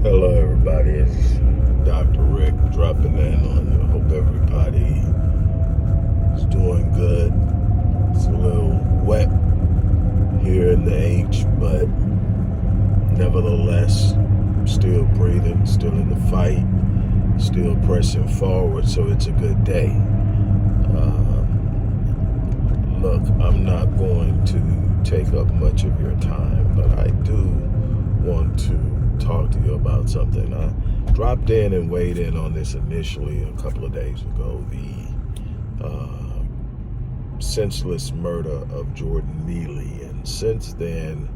Hello everybody, it's Dr. Rick dropping in on you. I hope everybody is doing good. It's a little wet here in the H, but nevertheless, still breathing, still in the fight, still pressing forward, so it's a good day. Look, I'm not going to take up much of your time, but I do want to talk to you about something. I dropped in and weighed in on this initially a couple of days ago, the senseless murder of Jordan Neely, and since then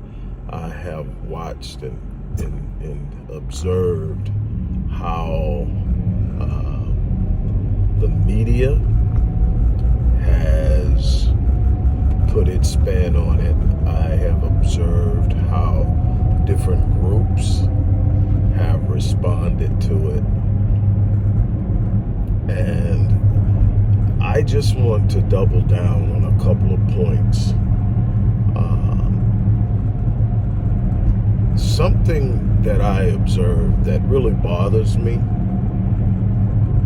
I have watched and observed how the media has put its spin on it. I have observed how different groups have responded to it, and I just want to double down on a couple of points. Something that I observed that really bothers me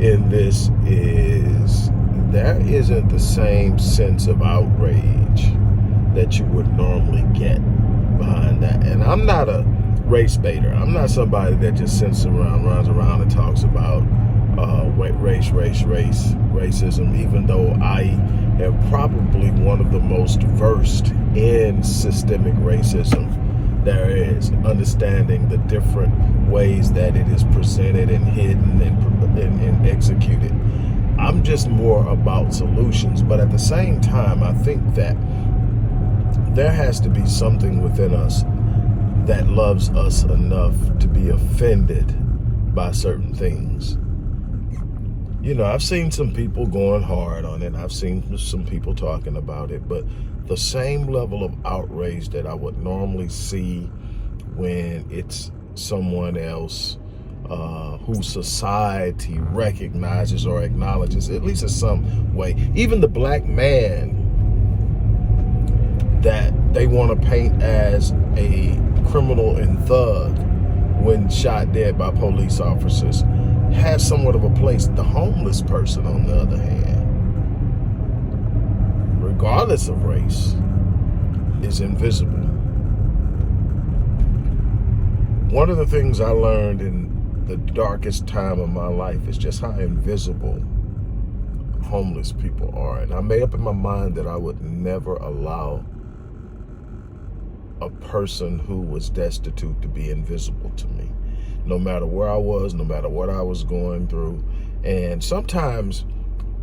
in this is there isn't the same sense of outrage that you would normally get behind that. And I'm not a race baiter. I'm not somebody that just runs around and talks about racism, even though I am probably one of the most versed in systemic racism there is, understanding the different ways that it is presented and hidden and executed. I'm just more about solutions, but at the same time, I think that there has to be something within us that loves us enough to be offended by certain things. You know, I've seen some people going hard on it. I've seen some people talking about it, but the same level of outrage that I would normally see when it's someone else who society recognizes or acknowledges, at least in some way. Even the black man that they want to paint as a criminal and thug when shot dead by police officers has somewhat of a place. The homeless person, on the other hand, regardless of race, is invisible. One of the things I learned in the darkest time of my life is just how invisible homeless people are. And I made up in my mind that I would never allow a person who was destitute to be invisible to me, no matter where I was, no matter what I was going through. And sometimes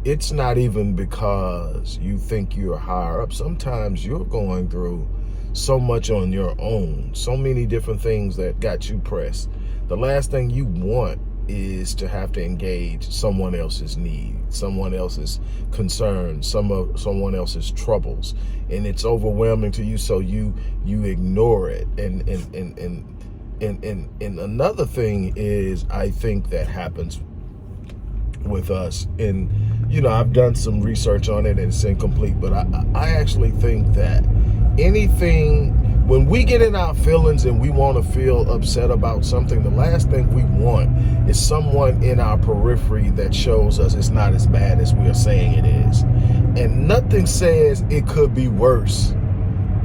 it's not even because you think you're higher up. Sometimes you're going through so much on your own, so many different things that got you pressed. The last thing you want is to have to engage someone else's needs, someone else's concerns, someone else's troubles, and it's overwhelming to you, so you ignore it. And another thing is, I think that happens with us, and you know, I've done some research on it and it's incomplete, but I actually think that anything, when we get in our feelings and we want to feel upset about something, the last thing we want is someone in our periphery that shows us it's not as bad as we are saying it is. And nothing says it could be worse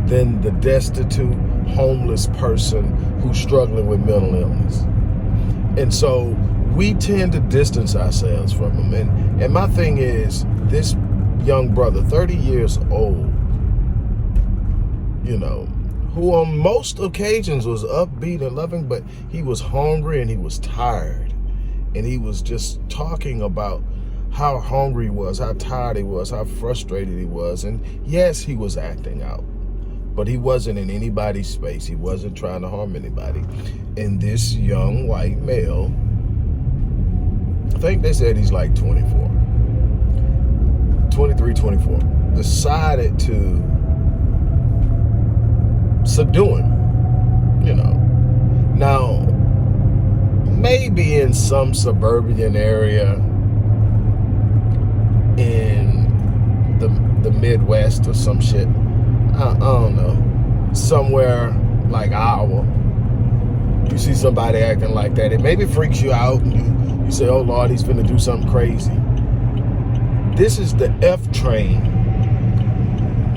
than the destitute, homeless person who's struggling with mental illness. And so we tend to distance ourselves from them. And my thing is, this young brother, 30 years old, you know, who on most occasions was upbeat and loving, but he was hungry and he was tired. And he was just talking about how hungry he was, how tired he was, how frustrated he was. And yes, he was acting out, but he wasn't in anybody's space. He wasn't trying to harm anybody. And this young white male, I think they said he's like 23, 24, decided to subdue him, you know. Now, maybe in some suburban area in the Midwest or some shit, I don't know, somewhere like Iowa, you see somebody acting like that, it maybe freaks you out, and you say, oh Lord, he's finna do something crazy. This is the F train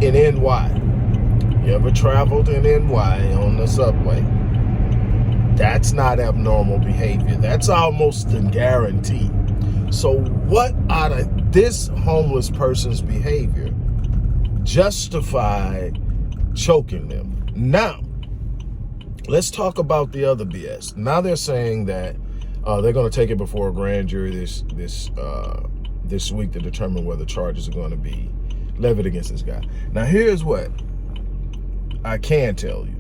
in NY. You ever traveled in NY on the subway? That's not abnormal behavior. That's almost a guarantee. So what out of this homeless person's behavior justified choking them? Now, let's talk about the other BS. Now they're saying that they're going to take it before a grand jury this week to determine whether charges are going to be levied against this guy. Now, here's what I can tell you.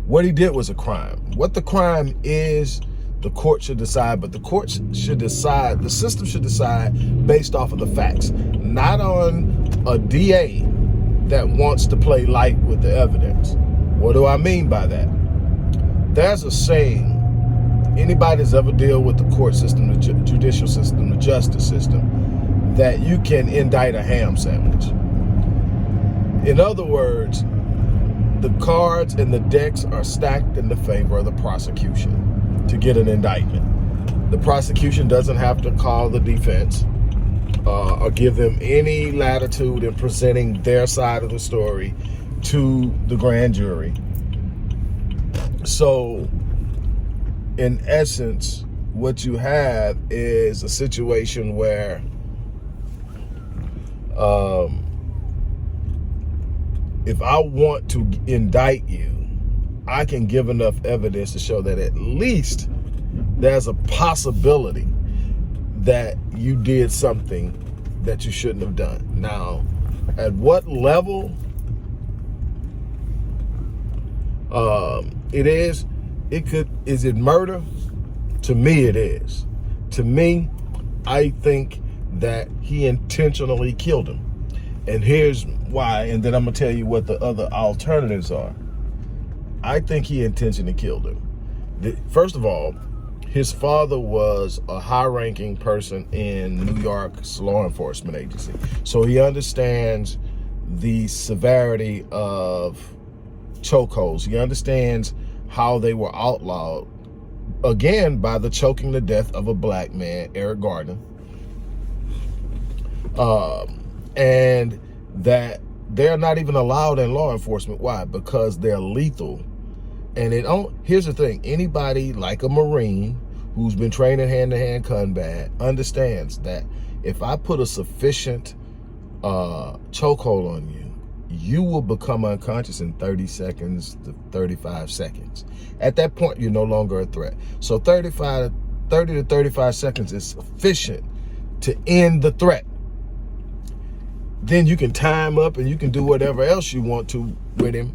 What he did was a crime. What the crime is, the court should decide, but the courts should decide, the system should decide based off of the facts, not on a DA that wants to play light with the evidence. What do I mean by that? There's a saying, anybody that's ever dealt with the court system, the judicial system, the justice system, that you can indict a ham sandwich. In other words, the cards and the decks are stacked in the favor of the prosecution to get an indictment. The prosecution doesn't have to call the defense or give them any latitude in presenting their side of the story to the grand jury. So, in essence, what you have is a situation where if I want to indict you, I can give enough evidence to show that at least there's a possibility that you did something that you shouldn't have done. Now, at what level is it murder? To me, it is. To me, I think that he intentionally killed him. And here's why, and then I'm gonna tell you what the other alternatives are. I think he intentionally killed him. First of all, his father was a high-ranking person in New York's law enforcement agency. So he understands the severity of chokeholds. He understands how they were outlawed, again, by the choking to death of a black man, Eric Gardner. And that they're not even allowed in law enforcement. Why? Because they're lethal. And here's the thing, anybody like a Marine who's been trained in hand-to-hand combat understands that if I put a sufficient chokehold on you, you will become unconscious in 30 seconds to 35 seconds. At that point, you're no longer a threat. So 30 to 35 seconds is sufficient to end the threat. Then you can tie him up and you can do whatever else you want to with him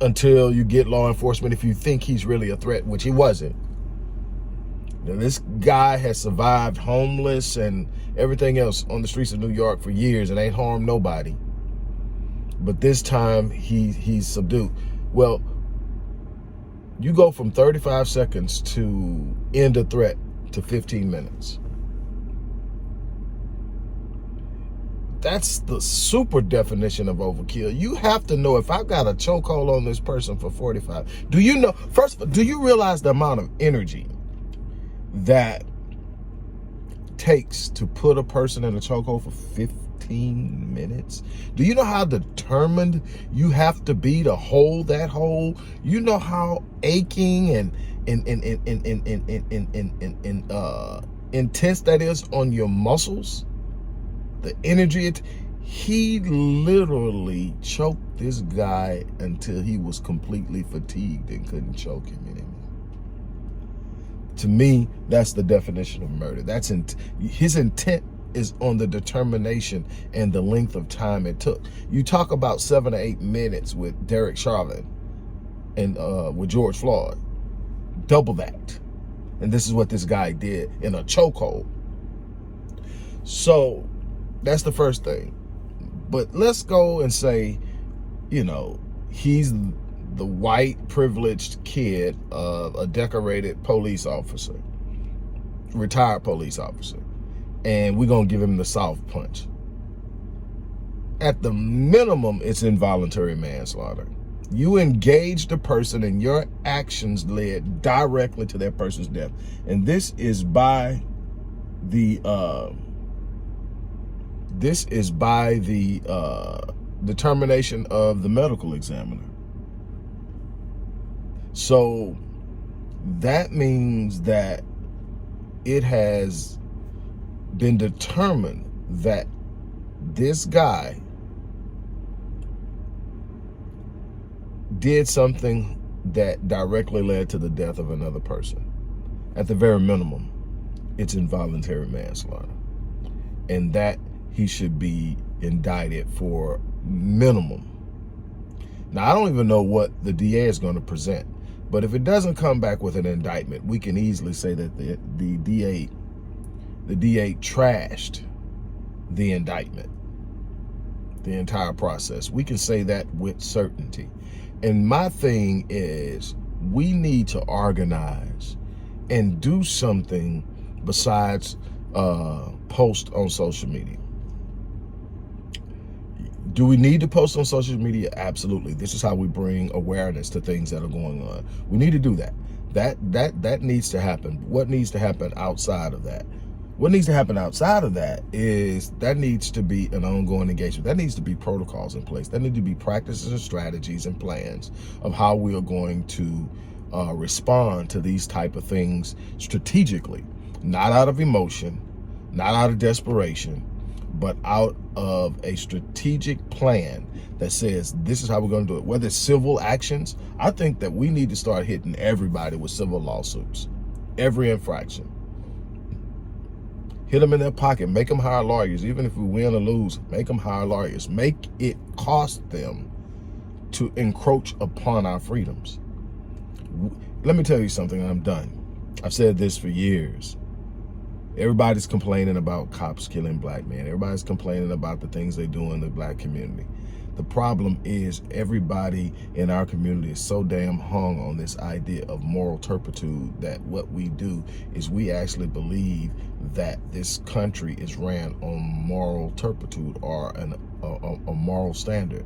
until you get law enforcement if you think he's really a threat, which he wasn't. Now, this guy has survived homeless and everything else on the streets of New York for years and ain't harmed nobody. But this time he's subdued. Well, you go from 35 seconds to end a threat to 15 minutes. That's the super definition of overkill. You have to know, if I've got a chokehold on this person for 45, do you know, first of all, do you realize the amount of energy that takes to put a person in a chokehold for 15 minutes? Do you know how determined you have to be to hold that hold? You know how aching and intense that is on your muscles? The energy, he literally choked this guy until he was completely fatigued and couldn't choke him anymore. To me, that's the definition of murder. His intent is on the determination and the length of time it took. You talk about 7 to 8 minutes with Derek Chauvin and with George Floyd, double that. And this is what this guy did in a chokehold. So that's the first thing. But let's go and say, you know, he's the white privileged kid of a decorated police officer, retired police officer, and we're gonna give him the soft punch. At the minimum, it's involuntary manslaughter. You engage the person and your actions led directly to that person's death. And this is by the determination of the medical examiner. So that means that it has been determined that this guy did something that directly led to the death of another person. At the very minimum, it's involuntary manslaughter. And that he should be indicted for minimum. Now, I don't even know what the DA is going to present, but if it doesn't come back with an indictment, we can easily say that the DA trashed the indictment, the entire process. We can say that with certainty. And my thing is, we need to organize and do something besides post on social media. Do we need to post on social media? Absolutely. This is how we bring awareness to things that are going on. We need to do that. That needs to happen. What needs to happen outside of that? What needs to happen outside of that is that needs to be an ongoing engagement. That needs to be protocols in place. That need to be practices and strategies and plans of how we are going to respond to these type of things strategically, not out of emotion, not out of desperation, but out of a strategic plan that says this is how we're going to do it. Whether it's civil actions, I think that we need to start hitting everybody with civil lawsuits, every infraction. Hit them in their pocket, make them hire lawyers. Even if we win or lose, make them hire lawyers. Make it cost them to encroach upon our freedoms. Let me tell you something, and I'm done. I've said this for years. Everybody's complaining about cops killing black men. Everybody's complaining about the things they do in the black community. The problem is everybody in our community is so damn hung on this idea of moral turpitude that what we do is we actually believe that this country is ran on moral turpitude or a moral standard.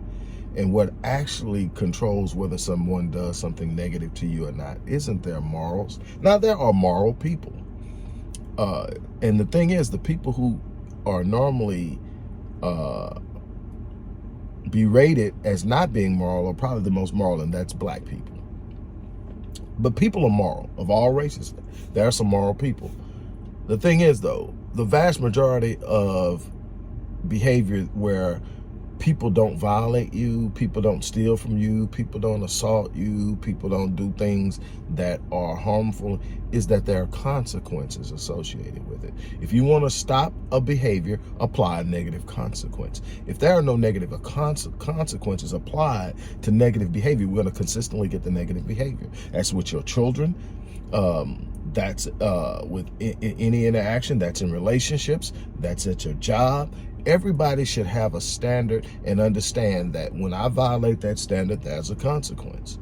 And what actually controls whether someone does something negative to you or not isn't their morals. Now, there are moral people. And the thing is, the people who are normally berated as not being moral are probably the most moral, and that's black people. But people are moral of all races. There are some moral people. The thing is, though, the vast majority of behavior where people don't violate you, people don't steal from you, people don't assault you, people don't do things that are harmful, is that there are consequences associated with it. If you want to stop a behavior, apply a negative consequence. If there are no negative consequences applied to negative behavior, we're going to consistently get the negative behavior. That's with your children. That's with any interaction. That's in relationships. That's at your job. Everybody should have a standard and understand that when I violate that standard, there's a consequence.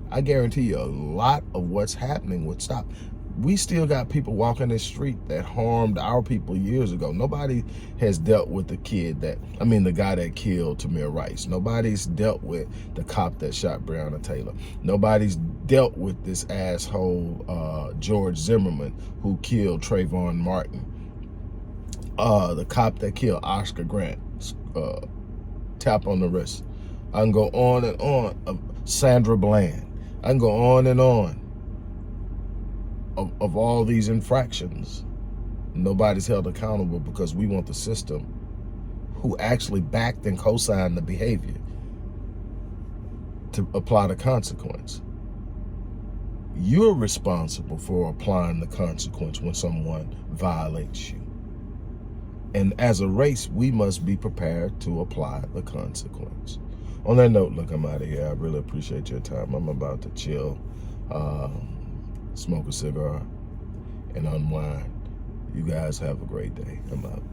I guarantee you a lot of what's happening would stop. We still got people walking the street that harmed our people years ago. Nobody has dealt with the guy that killed Tamir Rice. Nobody's dealt with the cop that shot Breonna Taylor. Nobody's dealt with this asshole George Zimmerman who killed Trayvon Martin. The cop that killed Oscar Grant, tap on the wrist. I can go on and on. Sandra Bland. I can go on and on of all these infractions. Nobody's held accountable because we want the system who actually backed and co-signed the behavior to apply the consequence. You're responsible for applying the consequence when someone violates you. And as a race, we must be prepared to apply the consequence. On that note, look, I'm out of here. I really appreciate your time. I'm about to chill, smoke a cigar, and unwind. You guys have a great day. I'm out.